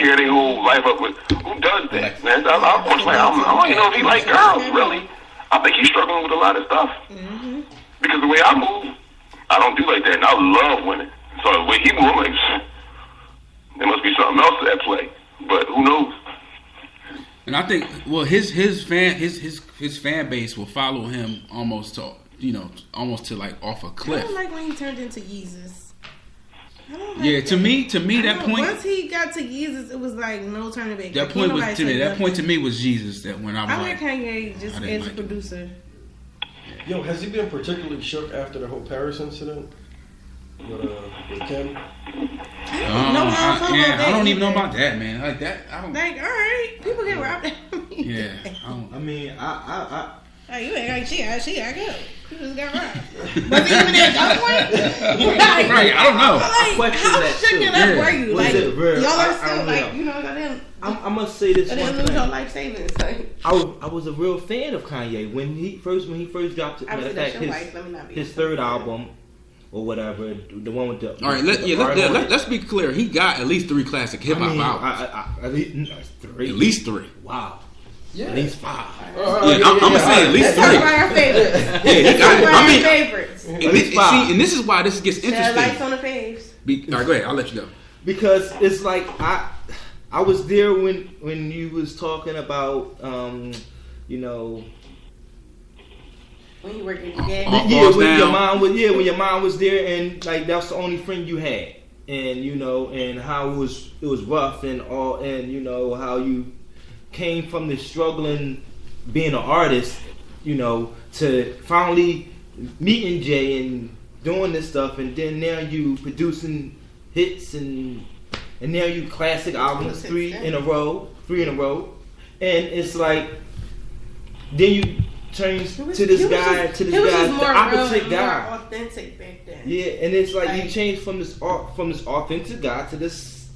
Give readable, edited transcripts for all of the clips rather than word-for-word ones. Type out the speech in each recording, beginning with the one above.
tear their whole life up with. Who does that, man? I don't even know if he like girls, really. I think he's struggling with a lot of stuff. Mm-hmm. Because the way I move, I don't do like that, and I love women. So the way he moves, I'm like, there must be something else at play. But who knows? And I think, well, his fan base will follow him almost to like off a cliff. I don't like when he turned into Yeezus. To me, that point. Once he got to Yeezus, it was like no turning back. That point to me was Jesus. That when I like Kanye just as a producer. Yo, has he been particularly shook after the whole Paris incident with Kim? I don't even know about that, man. Like that, I don't. Like, all right, people get robbed. Yeah, I mean, I you ain't like she got go. You just got robbed. Was he even at gunpoint? Right, I don't know. Like, I question how that shook it up were you? Like, y'all are still like, you know, them. I must say this. But one then lose thing. your life savings. Like, I was a real fan of Kanye when he first dropped his third album or whatever, the one with the. All right, let's be clear. He got at least 3 classic hip hop albums. At least 3. At least 3. Wow. Yeah. At least 5. I'm gonna say at least 3. Let's talk about our favorites. Yeah, he got. Favorites. At least 5. See, and this is why this gets interesting. Lights on the faves. All right, go ahead. I'll let you go. Because it's like I was there when you was talking about when you worked with your dad. When your mom was there, and like that's the only friend you had, and and how it was rough and all, and how you came from the struggling being an artist, to finally meeting Jay and doing this stuff, and then now you producing hits and now you classic albums 3 in a row, and it's like then you change to this guy, the opposite guy, more authentic back then. Yeah, and it's like you change from this authentic guy to this.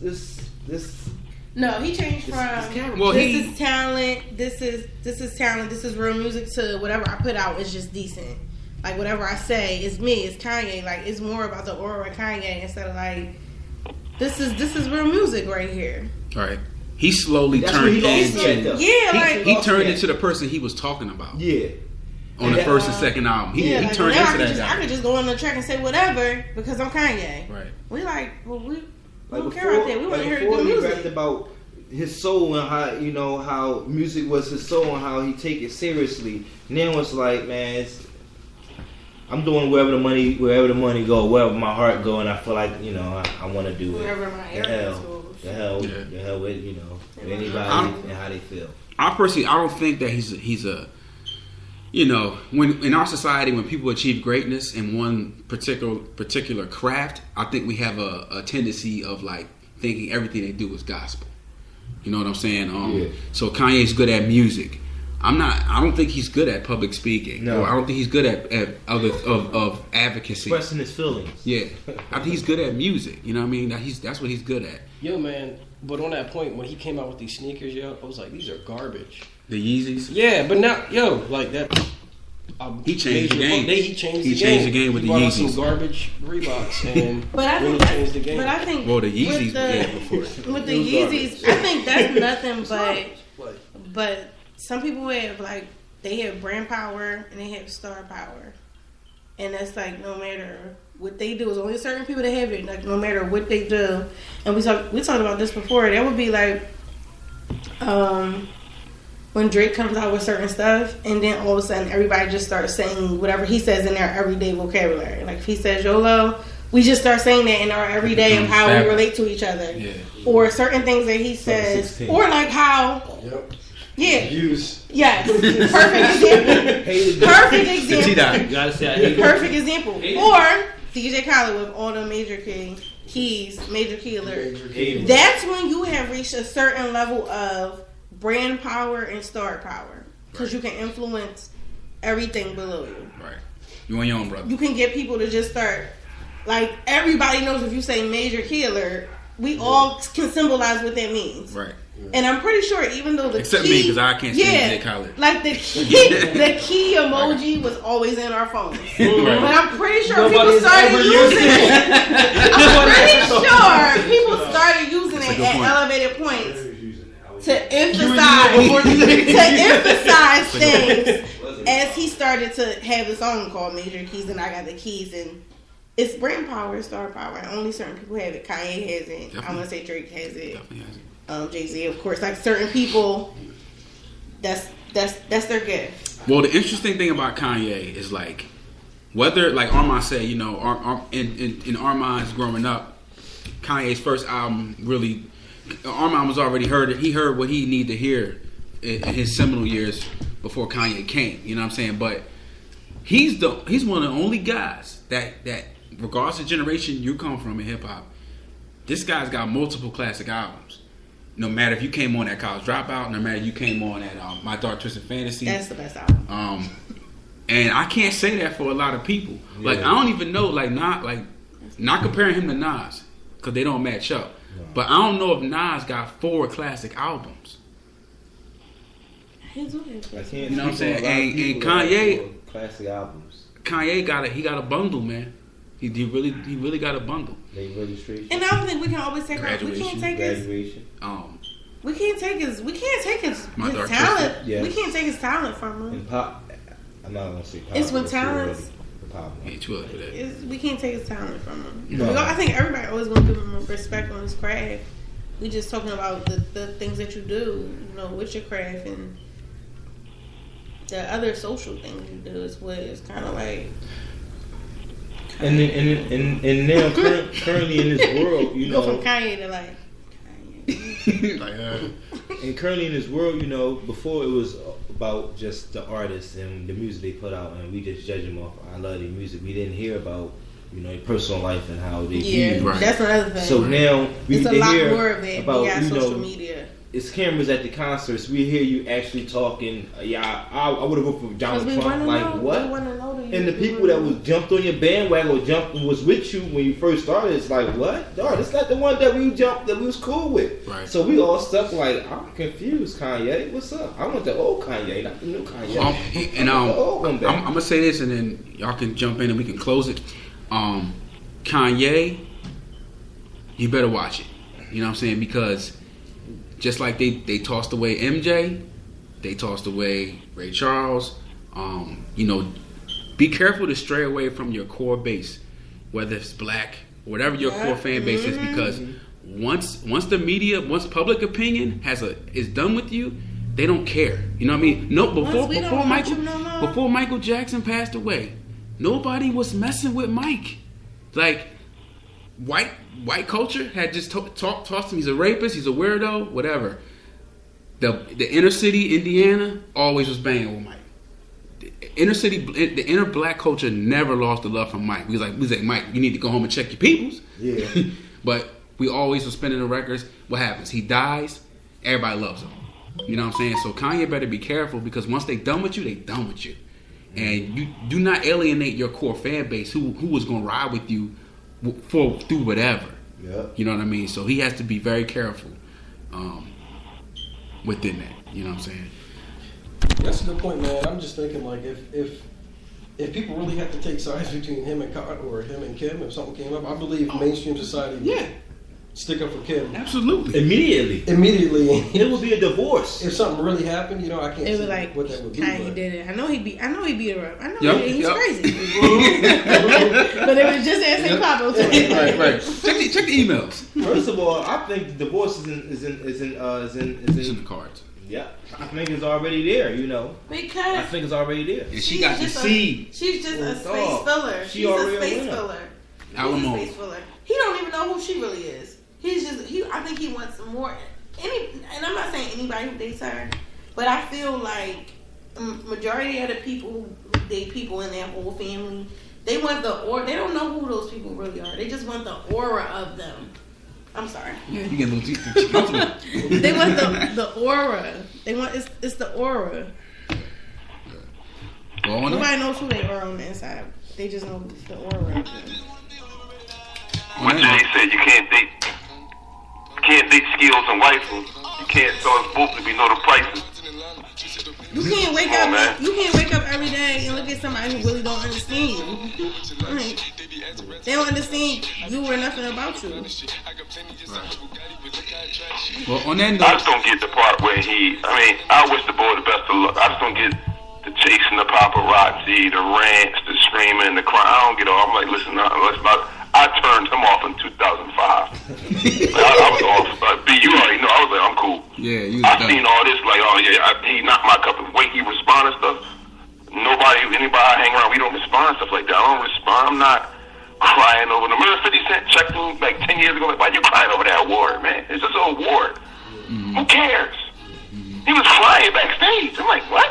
No, he changed from this is talent. This is talent. This is real music to whatever I put out is just decent. Like whatever I say is me. It's Kanye. Like it's more about the aura of Kanye instead of like this is real music right here. All right. He slowly turned into he turned into the person he was talking about. Yeah. On the first and second album, he turned into that guy. I could just go on the track and say whatever because I'm Kanye. Right. We don't care about that. We want to hear good music. He rapped about his soul and how music was his soul and how he take it seriously. Now it's like, man, I'm doing wherever the money go, wherever my heart go, and I feel like I want to do wherever it. My airways goes. The hell with anybody and how they feel. I personally, I don't think that he's a when in our society when people achieve greatness in one particular craft, I think we have a tendency of like thinking everything they do is gospel. You know what I'm saying? So Kanye's good at music. I don't think he's good at public speaking. No. Or I don't think he's good at other of advocacy. Expressing his feelings. Yeah. I think he's good at music. You know what I mean? That's what he's good at. Yo, man. But on that point, when he came out with these sneakers, I was like, these are garbage. The Yeezys? Yeah, but now, like that. He changed the game. He changed the game with the Yeezys. Some garbage Reeboks and really changed the game. But I think the Yeezys before. With the Yeezys, I think that's nothing but some people have like they have brand power and they have star power, and that's like no matter what they do, it's only certain people that have it. Like no matter what they do, and we talked about this before. That would be like when Drake comes out with certain stuff, and then all of a sudden everybody just starts saying whatever he says in their everyday vocabulary. Like if he says YOLO, we just start saying that in our everyday of how we relate to each other, or certain things that he says, or like how. Yep. Yeah. Views. Yes. Perfect example. Perfect example. You gotta say I hate perfect example. Or DJ Khaled with all the major keys, major key alert. That's when you have reached a certain level of brand power and star power. Because you can influence everything below you. Right. You on your own, brother. You can get people to just start, like, everybody knows if you say major key alert, we all can symbolize what that means. Right. And I'm pretty sure, even though except me, because I can't say college. Like the key emoji was always in our phones. Right. But I'm pretty sure people started using it. I'm pretty sure people started using it at elevated points to emphasize things as he started to have his own called Major Keys, and I got the keys, and it's brain power, star power, and only certain people have it. Kanye has it. Definitely. I'm gonna say Drake has it. Jay-Z, of course, like certain people, that's their gift. Well, the interesting thing about Kanye is like, whether, like Armand said, you know, in Armand's growing up, Kanye's first album really, Armand was already he heard what he needed to hear in his seminal years before Kanye came. You know what I'm saying? But he's one of the only guys that regardless of generation you come from in hip hop, this guy's got multiple classic albums. No matter if you came on at College Dropout, no matter if you came on at My Dark Twisted Fantasy. That's the best album. And I can't say that for a lot of people. Yeah. Like, I don't even know, not comparing him to Nas, because they don't match up. No. But I don't know if Nas got 4 classic albums. I can't, you know what I'm saying? And Kanye, classic albums. Kanye got a bundle, man. He really got a bundle. Registration. And I don't think we can always take graduation. We can't take graduation. We can't take his talent. Yes. We can't take his talent from him. And pop, I'm not gonna say pop. It's with talents. We can't take his talent from him. No. I think everybody always gonna give him respect on his craft. We just talking about the things that you do, you know, with your craft, and the other social things you do is what is kind of like. And now currently in this world, you know, go from Kanye to like Kanye. And currently in this world, you know, before it was about just the artists and the music they put out, and we just judge them off. I love their music. We didn't hear about, you know, their personal life and how they view. Right. That's another thing. So now we it's need to hear more of it. about, we got you social know, media. It's cameras at the concerts. We hear you actually talking. Yeah, I would have voted for Donald Trump. Like what? And the people that was jumped on your bandwagon or was with you when you first started, it's like what? Dog, it's not the one that we was cool with. Right. So we all stuck like, I'm confused, Kanye. What's up? I want the old Kanye, not the new Kanye. I'm gonna say this, and then y'all can jump in and we can close it. Kanye, you better watch it. You know what I'm saying? Because just like they tossed away MJ, they tossed away Ray Charles. You know, be careful to stray away from your core base, whether it's black, whatever your core fan base is, because once the media, once public opinion is done with you, they don't care. You know what I mean? No, before Michael Jackson passed away, nobody was messing with Mike. Like white culture had just tossed him. He's a rapist. He's a weirdo. Whatever. The inner city Indiana always was banging with Mike. The inner black culture never lost the love from Mike. We was like, Mike, you need to go home and check your peoples. Yeah. But we always were spinning the records. What happens? He dies. Everybody loves him. You know what I'm saying? So Kanye better be careful, because once they done with you, they done with you. And you do not alienate your core fan base who was going to ride with you through whatever. Yep. You know what I mean? So he has to be very careful within that. You know what I'm saying? That's a good point, man. I'm just thinking, like, if people really had to take sides between him and Kim, if something came up, I believe mainstream society would stick up for Kim. Absolutely. Immediately. It would be a divorce. If something really happened, you know, I can't see like what that would be. Kanye did it. I know he beat her up. I know he's crazy. But it was just asking Pablo too. Right. Check the emails. First of all, I think the divorce is in the cards. Yeah, I think it's already there, you know. Because I think it's already there. And she got the seed. She's just a space filler. She's a space filler. Alimony. He don't even know who she really is. I think he wants some more. And I'm not saying anybody who dates her, but I feel like majority of the people who date people in their whole family, they want they don't know who those people really are. They just want the aura of them. I'm sorry. Yeah, you get a little too comfortable. They want the aura. They want it's the aura. Nobody knows who they are on the inside. They just know the aura of them. What Jay said, you can't date can't date skills and wifey. You can't tell us both to be know the prices. You can't wake up. You can't wake up every day and look at somebody who really don't understand you. Right. They don't understand you or nothing about you. Right. Well, on that note, I just don't get the part where I wish the boy the best of luck. I just don't get the chasing, the paparazzi, the rants, the screaming, the crying. I don't get all. I'm like, listen, let's not. I turned him off in 2005. I was off. B, you already know. I was like, I'm cool. Yeah, I seen all this. Like, oh yeah, he not my cup of weight. He respond and stuff. Anybody I hang around, we don't respond stuff like that. I don't respond. I'm not crying over the murder. 50 Cent checked him like 10 years ago. Like, why you crying over that award, man? It's just an award. Mm-hmm. Who cares? Mm-hmm. He was crying backstage. I'm like, what?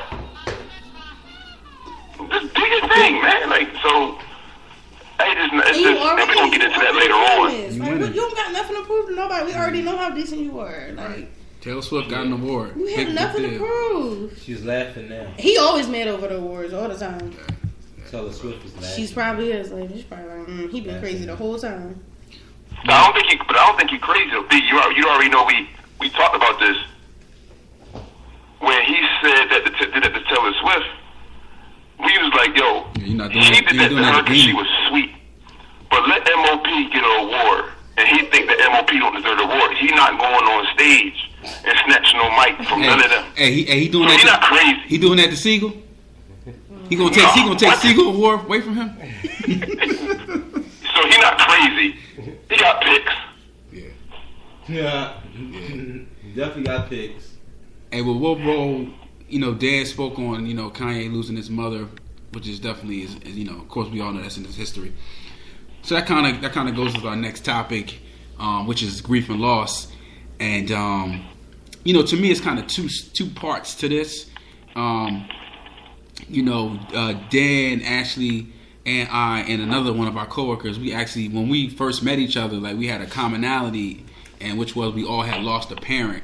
Just do your thing, man. Like, so. And we're gonna get into that later on. Like, you don't got nothing to prove to nobody. We already know how decent you were. Like, Taylor Swift got an award. You have nothing to prove. She's laughing now. He always mad over the awards all the time. Taylor Swift is laughing. She's probably is. Like, she's probably like, he been crazy the whole time. I don't think he crazy. You already know we talked about this when he said that to Taylor Swift. We was like, yo, she did that to her because she was sweet. But let MOP get an award. And he think that MOP don't deserve the award. He not going on stage and snatching no mic from none of them. He doing that. He not crazy. He doing that to Siegel? He gonna take Siegel award away from him? So he not crazy. He got picks. Yeah. Definitely got picks. Hey, well, we'll roll. Dad spoke on, Kanye losing his mother, which is definitely is of course we all know that's in his history. So that kind of goes with our next topic, which is grief and loss. And to me, it's kind of two parts to this. Dan, Ashley, and I, and another one of our coworkers, we actually, when we first met each other, like we had a commonality, and which was we all had lost a parent.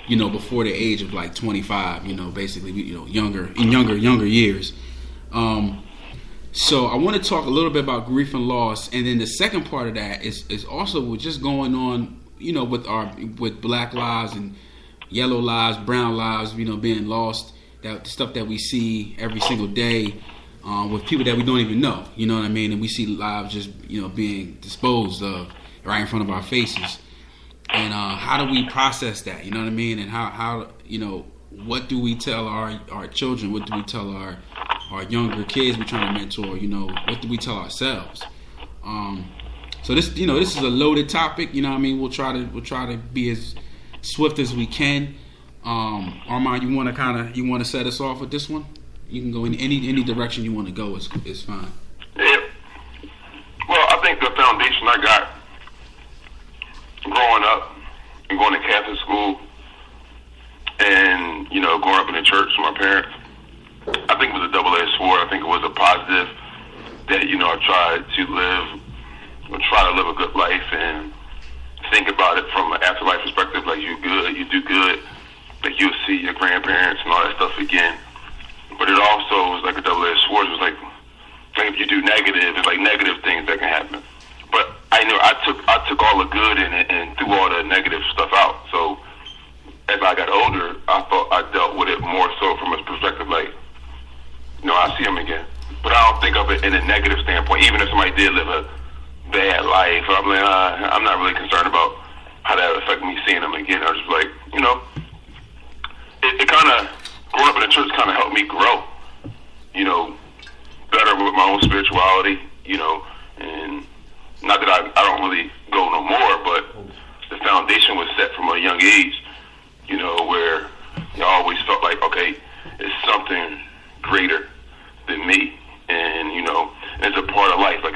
Before the age of like 25, basically, younger years. So I want to talk a little bit about grief and loss, and then the second part of that is also just going on, with Black lives and yellow lives, brown lives, being lost, that stuff that we see every single day, with people that we don't even know, you know what I mean, and we see lives just being disposed of right in front of our faces. And how do we process that? You know what I mean? And how what do we tell our children? What do we tell our younger kids we're trying to mentor? What do we tell ourselves? So this this is a loaded topic. You know what I mean? We'll try to be as swift as we can. Armand, you want to set us off with this one? You can go in any direction you want to go. It's fine. Yeah. Well, I think the foundation I got growing up and going to Catholic school and, growing up in the church with my parents, I think it was a double-edged sword. I think it was a positive that, I tried to live a good life and think about it from an afterlife perspective, like you do good, like you'll see your grandparents and all that stuff again. But it also was like a double-edged sword. It was like if you do negative, it's like negative things that can happen. But I knew I took all the good in it and threw all the negative stuff out. So as I got older, I thought I dealt with it more so from a perspective like, I see him again. But I don't think of it in a negative standpoint. Even if somebody did live a bad life, I'm like, I'm not really concerned about how that would affect me seeing him again. I was just like, it kind of, growing up in the church kind of helped me grow, better with my own spirituality, and not that I don't really go no more, but the foundation was set from a young age, where I always felt like, okay, it's something greater than me, and it's a part of life. Like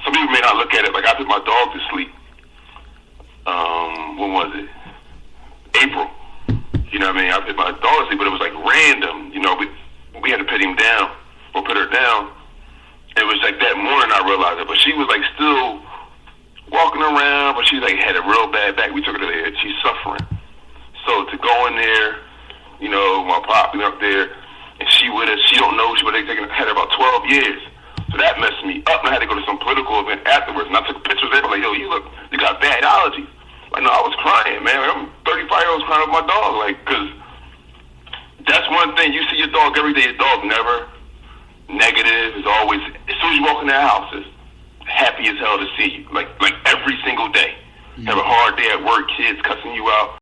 some people may not look at it like I put my dog to sleep. When was it? April. I put my dog to sleep, but it was like random. We had to put him down or put her down. It was like that morning I realized it, but she was like still walking around, but she like had a real bad back. We took her to there. She's suffering. So to go in there, my pop been up there, and she with us. She don't know. She had her about 12 years. So that messed me up. And I had to go to some political event afterwards, and I took pictures of it. I'm like, yo, you got bad allergies. Like, no, I was crying, man. Like, I'm 35-year-olds crying with my dog, like, because that's one thing. You see your dog every day. Your dog never negative. Is always, as soon as you walk in that house, it's happy as hell to see you. Like every single day. Have a hard day at work, kids cussing you out.